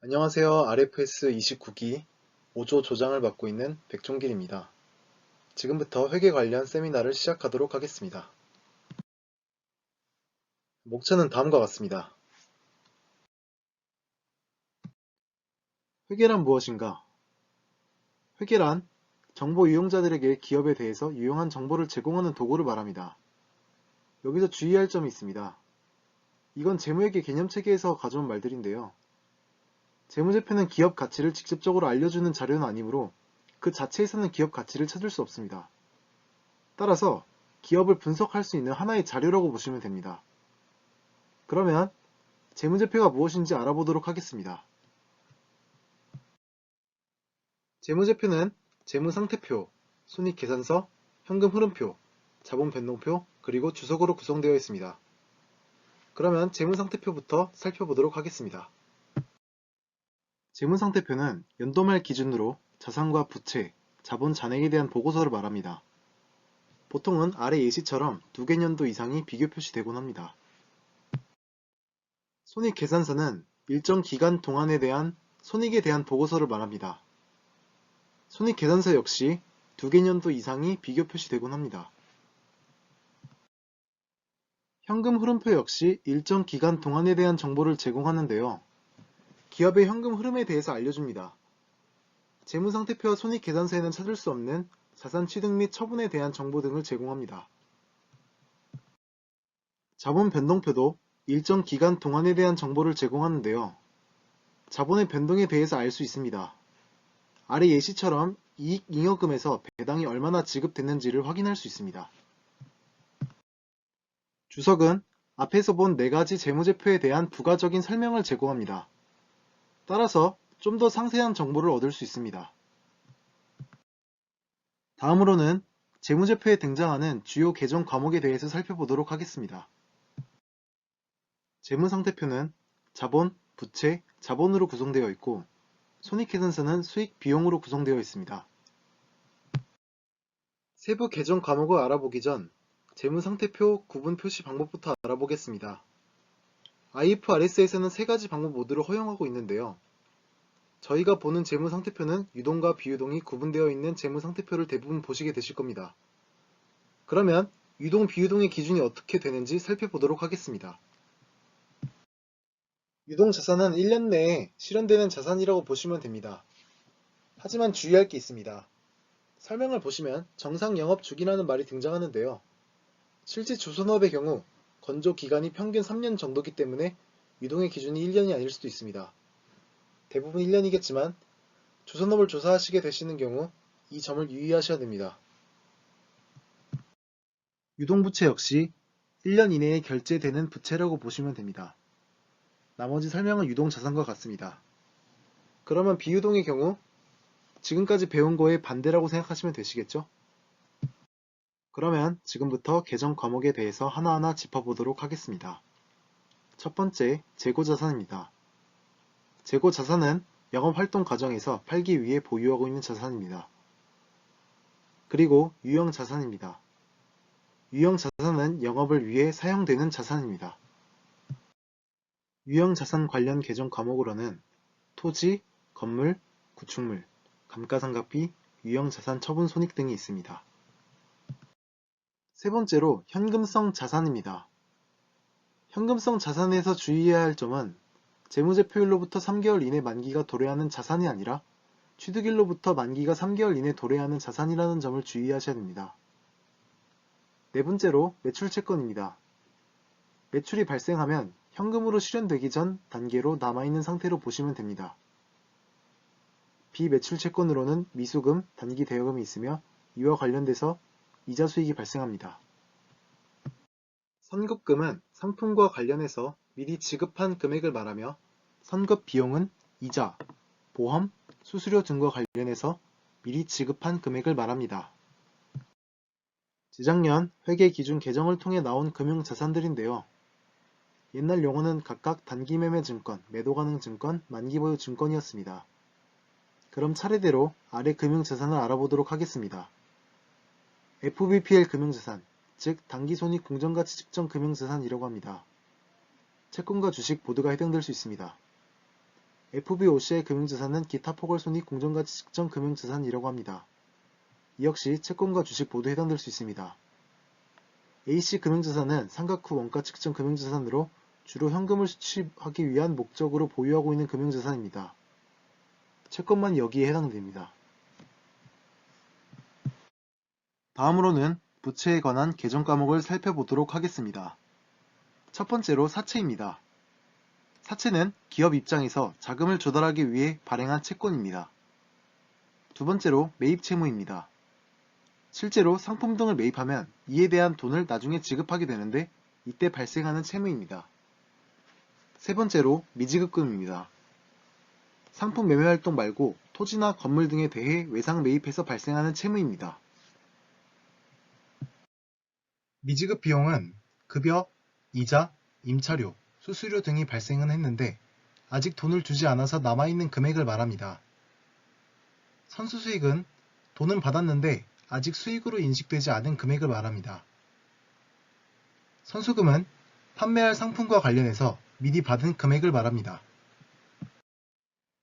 안녕하세요. RFS 29기 5조 조장을 맡고 있는 백종길입니다. 지금부터 회계 관련 세미나를 시작하도록 하겠습니다. 목차는 다음과 같습니다. 회계란 무엇인가? 회계란 정보 이용자들에게 기업에 대해서 유용한 정보를 제공하는 도구를 말합니다. 여기서 주의할 점이 있습니다. 이건 재무회계 개념체계에서 가져온 말들인데요. 재무제표는 기업 가치를 직접적으로 알려주는 자료는 아니므로 그 자체에서는 기업 가치를 찾을 수 없습니다. 따라서 기업을 분석할 수 있는 하나의 자료라고 보시면 됩니다. 그러면 재무제표가 무엇인지 알아보도록 하겠습니다. 재무제표는 재무상태표, 손익계산서, 현금흐름표, 자본변동표, 그리고 주석으로 구성되어 있습니다. 그러면 재무상태표부터 살펴보도록 하겠습니다. 재무상태표는 연도말 기준으로 자산과 부채, 자본 잔액에 대한 보고서를 말합니다. 보통은 아래 예시처럼 두 개 년도 이상이 비교 표시되곤 합니다. 손익계산서는 일정 기간 동안에 대한 손익에 대한 보고서를 말합니다. 손익계산서 역시 두 개 년도 이상이 비교 표시되곤 합니다. 현금 흐름표 역시 일정 기간 동안에 대한 정보를 제공하는데요. 기업의 현금 흐름에 대해서 알려줍니다. 재무상태표와 손익계산서에는 찾을 수 없는 자산 취득 및 처분에 대한 정보 등을 제공합니다. 자본 변동표도 일정 기간 동안에 대한 정보를 제공하는데요. 자본의 변동에 대해서 알 수 있습니다. 아래 예시처럼 이익 잉여금에서 배당이 얼마나 지급됐는지를 확인할 수 있습니다. 주석은 앞에서 본 4가지 재무제표에 대한 부가적인 설명을 제공합니다. 따라서 좀 더 상세한 정보를 얻을 수 있습니다. 다음으로는 재무제표에 등장하는 주요 계정 과목에 대해서 살펴보도록 하겠습니다. 재무상태표는 자본, 부채, 자본으로 구성되어 있고 손익계산서는 수익, 비용으로 구성되어 있습니다. 세부 계정 과목을 알아보기 전 재무상태표 구분 표시 방법부터 알아보겠습니다. IFRS에서는 3가지 방법 모두를 허용하고 있는데요. 저희가 보는 재무상태표는 유동과 비유동이 구분되어 있는 재무상태표를 대부분 보시게 되실 겁니다. 그러면 유동, 비유동의 기준이 어떻게 되는지 살펴보도록 하겠습니다. 유동자산은 1년 내에 실현되는 자산이라고 보시면 됩니다. 하지만 주의할 게 있습니다. 설명을 보시면 정상영업주기라는 말이 등장하는데요. 실제 조선업의 경우 건조 기간이 평균 3년 정도이기 때문에 유동의 기준이 1년이 아닐 수도 있습니다. 대부분 1년이겠지만 조선업을 조사하시게 되시는 경우 이 점을 유의하셔야 됩니다. 유동부채 역시 1년 이내에 결제되는 부채라고 보시면 됩니다. 나머지 설명은 유동자산과 같습니다. 그러면 비유동의 경우 지금까지 배운 거에 반대라고 생각하시면 되시겠죠? 그러면 지금부터 계정 과목에 대해서 하나하나 짚어보도록 하겠습니다. 첫 번째, 재고자산입니다. 재고자산은 영업활동 과정에서 팔기 위해 보유하고 있는 자산입니다. 그리고 유형자산입니다. 유형자산은 영업을 위해 사용되는 자산입니다. 유형자산 관련 계정 과목으로는 토지, 건물, 구축물, 감가상각비, 유형자산 처분 손익 등이 있습니다. 세 번째로 현금성 자산입니다. 현금성 자산에서 주의해야 할 점은 재무제표일로부터 3개월 이내 만기가 도래하는 자산이 아니라 취득일로부터 만기가 3개월 이내 도래하는 자산이라는 점을 주의하셔야 됩니다. 네 번째로 매출채권입니다. 매출이 발생하면 현금으로 실현되기 전 단계로 남아있는 상태로 보시면 됩니다. 비매출채권으로는 미수금, 단기 대여금이 있으며 이와 관련돼서 이자 수익이 발생합니다. 선급금은 상품과 관련해서 미리 지급한 금액을 말하며 선급 비용은 이자, 보험, 수수료 등과 관련해서 미리 지급한 금액을 말합니다. 재작년 회계기준 개정을 통해 나온 금융자산들인데요. 옛날 용어는 각각 단기매매증권, 매도가능증권, 만기보유증권이었습니다. 그럼 차례대로 아래 금융자산을 알아보도록 하겠습니다. FBPL 금융자산, 즉 단기손익 공정가치 측정 금융자산이라고 합니다. 채권과 주식 모두가 해당될 수 있습니다. FVOC의 금융자산은 기타 포괄손익 공정가치 측정 금융자산이라고 합니다. 이 역시 채권과 주식 모두 해당될 수 있습니다. AC 금융자산은 상각 후 원가 측정 금융자산으로 주로 현금을 수취하기 위한 목적으로 보유하고 있는 금융자산입니다. 채권만 여기에 해당됩니다. 다음으로는 부채에 관한 개정 과목을 살펴보도록 하겠습니다. 첫 번째로 사채입니다. 사채는 기업 입장에서 자금을 조달하기 위해 발행한 채권입니다. 두 번째로 매입 채무입니다. 실제로 상품 등을 매입하면 이에 대한 돈을 나중에 지급하게 되는데 이때 발생하는 채무입니다. 세 번째로 미지급금입니다. 상품 매매 활동 말고 토지나 건물 등에 대해 외상 매입해서 발생하는 채무입니다. 미지급 비용은 급여, 이자, 임차료, 수수료 등이 발생은 했는데 아직 돈을 주지 않아서 남아있는 금액을 말합니다. 선수수익은 돈은 받았는데 아직 수익으로 인식되지 않은 금액을 말합니다. 선수금은 판매할 상품과 관련해서 미리 받은 금액을 말합니다.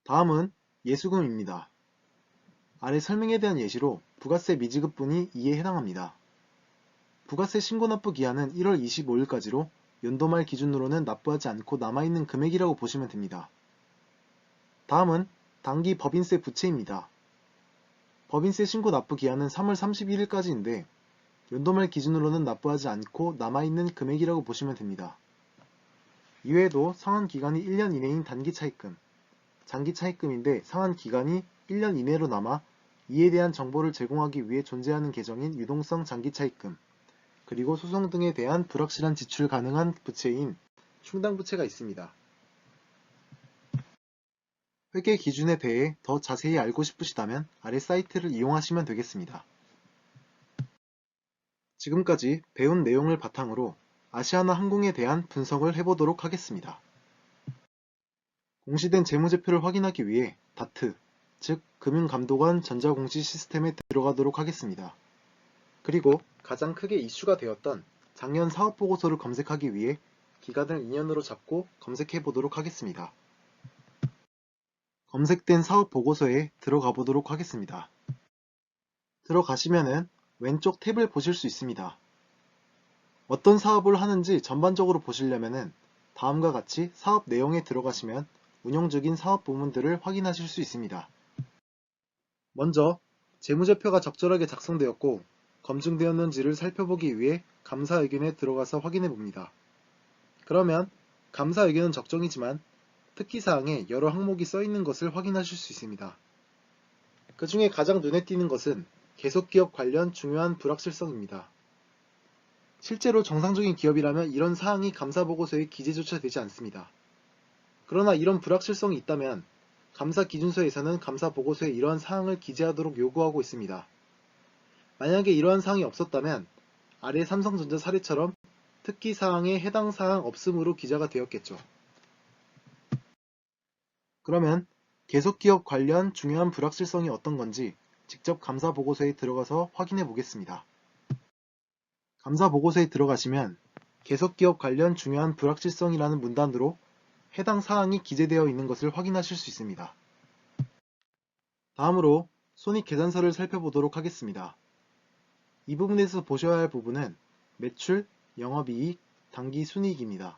다음은 예수금입니다. 아래 설명에 대한 예시로 부가세 미지급분이 이에 해당합니다. 부가세 신고납부 기한은 1월 25일까지로 연도말 기준으로는 납부하지 않고 남아있는 금액이라고 보시면 됩니다. 다음은 당기 법인세 부채입니다. 법인세 신고 납부 기한은 3월 31일까지인데 연도말 기준으로는 납부하지 않고 남아있는 금액이라고 보시면 됩니다. 이외에도 상환 기간이 1년 이내인 단기 차입금, 장기 차입금인데 상환 기간이 1년 이내로 남아 이에 대한 정보를 제공하기 위해 존재하는 계정인 유동성 장기 차입금, 그리고 소송 등에 대한 불확실한 지출 가능한 부채인 충당부채가 있습니다. 회계 기준에 대해 더 자세히 알고 싶으시다면 아래 사이트를 이용하시면 되겠습니다. 지금까지 배운 내용을 바탕으로 아시아나항공에 대한 분석을 해보도록 하겠습니다. 공시된 재무제표를 확인하기 위해 DAT, 즉 금융감독원 전자공시 시스템에 들어가도록 하겠습니다. 그리고 가장 크게 이슈가 되었던 작년 사업보고서를 검색하기 위해 기간을 2년으로 잡고 검색해 보도록 하겠습니다. 검색된 사업보고서에 들어가 보도록 하겠습니다. 들어가시면은 왼쪽 탭을 보실 수 있습니다. 어떤 사업을 하는지 전반적으로 보시려면은 다음과 같이 사업 내용에 들어가시면 운영적인 사업 부문들을 확인하실 수 있습니다. 먼저 재무제표가 적절하게 작성되었고 검증되었는지를 살펴보기 위해 감사 의견에 들어가서 확인해 봅니다. 그러면 감사 의견은 적정이지만 특기사항에 여러 항목이 써있는 것을 확인하실 수 있습니다. 그 중에 가장 눈에 띄는 것은 계속기업 관련 중요한 불확실성입니다. 실제로 정상적인 기업이라면 이런 사항이 감사보고서에 기재조차 되지 않습니다. 그러나 이런 불확실성이 있다면 감사기준서에서는 감사보고서에 이러한 사항을 기재하도록 요구하고 있습니다. 만약에 이러한 사항이 없었다면 아래 삼성전자 사례처럼 특기사항에 해당 사항 없음으로 기재가 되었겠죠. 그러면 계속기업 관련 중요한 불확실성이 어떤 건지 직접 감사보고서에 들어가서 확인해 보겠습니다. 감사보고서에 들어가시면 계속기업 관련 중요한 불확실성이라는 문단으로 해당 사항이 기재되어 있는 것을 확인하실 수 있습니다. 다음으로 손익계산서를 살펴보도록 하겠습니다. 이 부분에서 보셔야 할 부분은 매출, 영업이익, 당기순이익입니다.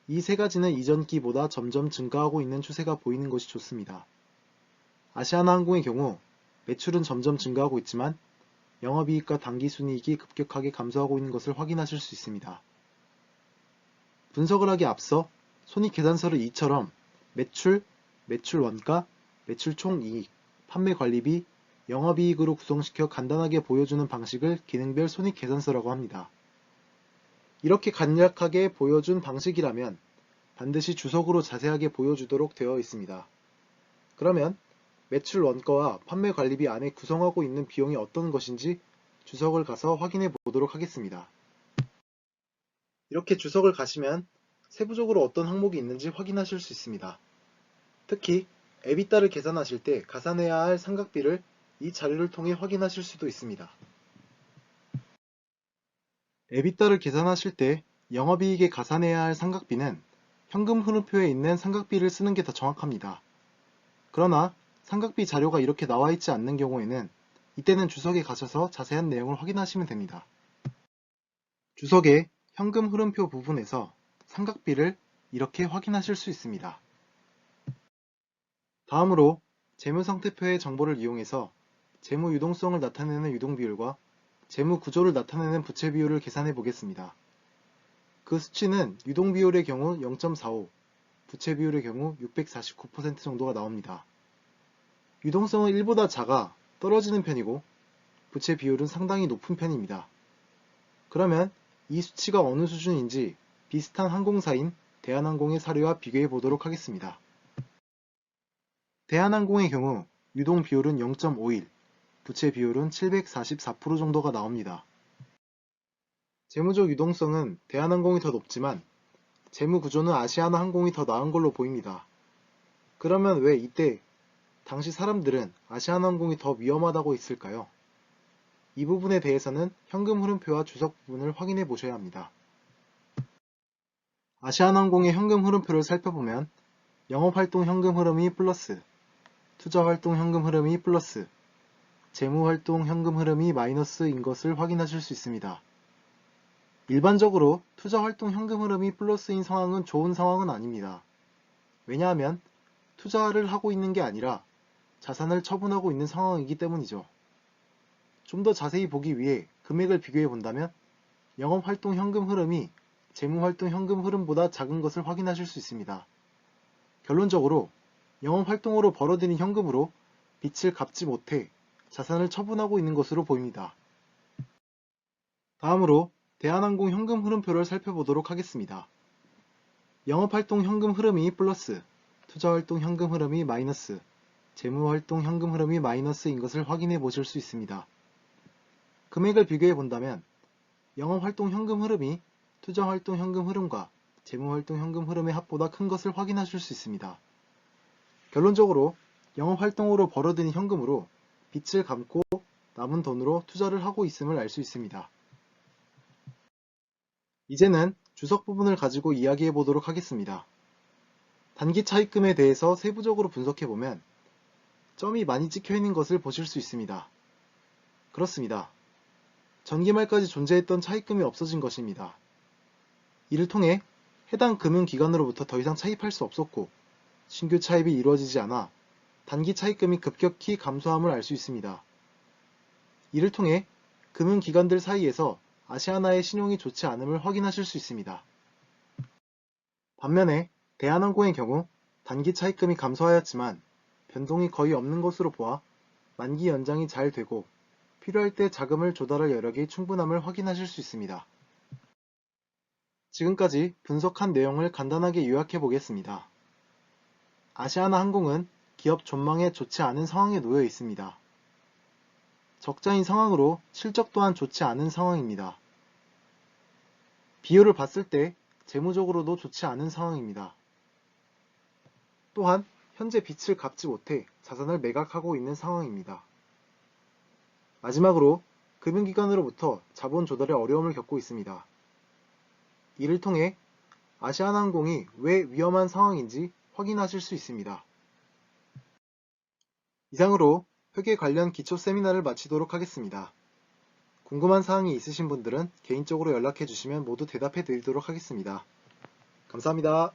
이 세 가지는 이전 기보다 점점 증가하고 있는 추세가 보이는 것이 좋습니다. 아시아나항공의 경우 매출은 점점 증가하고 있지만 영업이익과 당기순이익이 급격하게 감소하고 있는 것을 확인하실 수 있습니다. 분석을 하기 앞서 손익계산서를 이처럼 매출, 매출원가, 매출총이익, 판매관리비, 영업이익으로 구성시켜 간단하게 보여주는 방식을 기능별 손익계산서라고 합니다. 이렇게 간략하게 보여준 방식이라면 반드시 주석으로 자세하게 보여주도록 되어 있습니다. 그러면 매출 원가와 판매 관리비 안에 구성하고 있는 비용이 어떤 것인지 주석을 가서 확인해 보도록 하겠습니다. 이렇게 주석을 가시면 세부적으로 어떤 항목이 있는지 확인하실 수 있습니다. 특히 에비타를 계산하실 때 가산해야 할 상각비를 이 자료를 통해 확인하실 수도 있습니다. 에비타를 계산하실 때 영업이익에 가산해야 할 상각비는 현금 흐름표에 있는 삼각비를 쓰는 게 더 정확합니다. 그러나 삼각비 자료가 이렇게 나와 있지 않는 경우에는 이때는 주석에 가셔서 자세한 내용을 확인하시면 됩니다. 주석의 현금 흐름표 부분에서 삼각비를 이렇게 확인하실 수 있습니다. 다음으로 재무상태표의 정보를 이용해서 재무 유동성을 나타내는 유동비율과 재무 구조를 나타내는 부채 비율을 계산해 보겠습니다. 그 수치는 유동비율의 경우 0.45, 부채 비율의 경우 649% 정도가 나옵니다. 유동성은 1보다 작아 떨어지는 편이고 부채 비율은 상당히 높은 편입니다. 그러면 이 수치가 어느 수준인지 비슷한 항공사인 대한항공의 사례와 비교해 보도록 하겠습니다. 대한항공의 경우 유동 비율은 0.51, 부채 비율은 744% 정도가 나옵니다. 재무적 유동성은 대한항공이 더 높지만 재무 구조는 아시아나항공이 더 나은 걸로 보입니다. 그러면 왜 이때 당시 사람들은 아시아나항공이 더 위험하다고 했을까요? 이 부분에 대해서는 현금 흐름표와 주석 부분을 확인해 보셔야 합니다. 아시아나항공의 현금 흐름표를 살펴보면 영업활동 현금 흐름이 플러스, 투자활동 현금 흐름이 플러스, 재무활동 현금 흐름이 마이너스인 것을 확인하실 수 있습니다. 일반적으로 투자활동 현금 흐름이 플러스인 상황은 좋은 상황은 아닙니다. 왜냐하면 투자를 하고 있는 게 아니라 자산을 처분하고 있는 상황이기 때문이죠. 좀 더 자세히 보기 위해 금액을 비교해 본다면 영업활동 현금 흐름이 재무활동 현금 흐름보다 작은 것을 확인하실 수 있습니다. 결론적으로 영업활동으로 벌어들인 현금으로 빚을 갚지 못해 자산을 처분하고 있는 것으로 보입니다. 다음으로 대한항공 현금 흐름표를 살펴보도록 하겠습니다. 영업활동 현금 흐름이 플러스, 투자활동 현금 흐름이 마이너스, 재무활동 현금 흐름이 마이너스인 것을 확인해 보실 수 있습니다. 금액을 비교해 본다면 영업활동 현금 흐름이 투자활동 현금 흐름과 재무활동 현금 흐름의 합보다 큰 것을 확인하실 수 있습니다. 결론적으로 영업활동으로 벌어들인 현금으로 빚을 갚고 남은 돈으로 투자를 하고 있음을 알 수 있습니다. 이제는 주석 부분을 가지고 이야기해 보도록 하겠습니다. 단기 차입금에 대해서 세부적으로 분석해 보면 점이 많이 찍혀 있는 것을 보실 수 있습니다. 그렇습니다. 전기말까지 존재했던 차입금이 없어진 것입니다. 이를 통해 해당 금융기관으로부터 더 이상 차입할 수 없었고 신규 차입이 이루어지지 않아 단기 차입금이 급격히 감소함을 알 수 있습니다. 이를 통해 금융기관들 사이에서 아시아나의 신용이 좋지 않음을 확인하실 수 있습니다. 반면에 대한항공의 경우 단기 차입금이 감소하였지만 변동이 거의 없는 것으로 보아 만기 연장이 잘 되고 필요할 때 자금을 조달할 여력이 충분함을 확인하실 수 있습니다. 지금까지 분석한 내용을 간단하게 요약해 보겠습니다. 아시아나항공은 기업 전망에 좋지 않은 상황에 놓여 있습니다. 적자인 상황으로 실적 또한 좋지 않은 상황입니다. 비율을 봤을 때 재무적으로도 좋지 않은 상황입니다. 또한 현재 빚을 갚지 못해 자산을 매각하고 있는 상황입니다. 마지막으로 금융기관으로부터 자본 조달에 어려움을 겪고 있습니다. 이를 통해 아시아나항공이 왜 위험한 상황인지 확인하실 수 있습니다. 이상으로 회계 관련 기초 세미나를 마치도록 하겠습니다. 궁금한 사항이 있으신 분들은 개인적으로 연락해 주시면 모두 대답해 드리도록 하겠습니다. 감사합니다.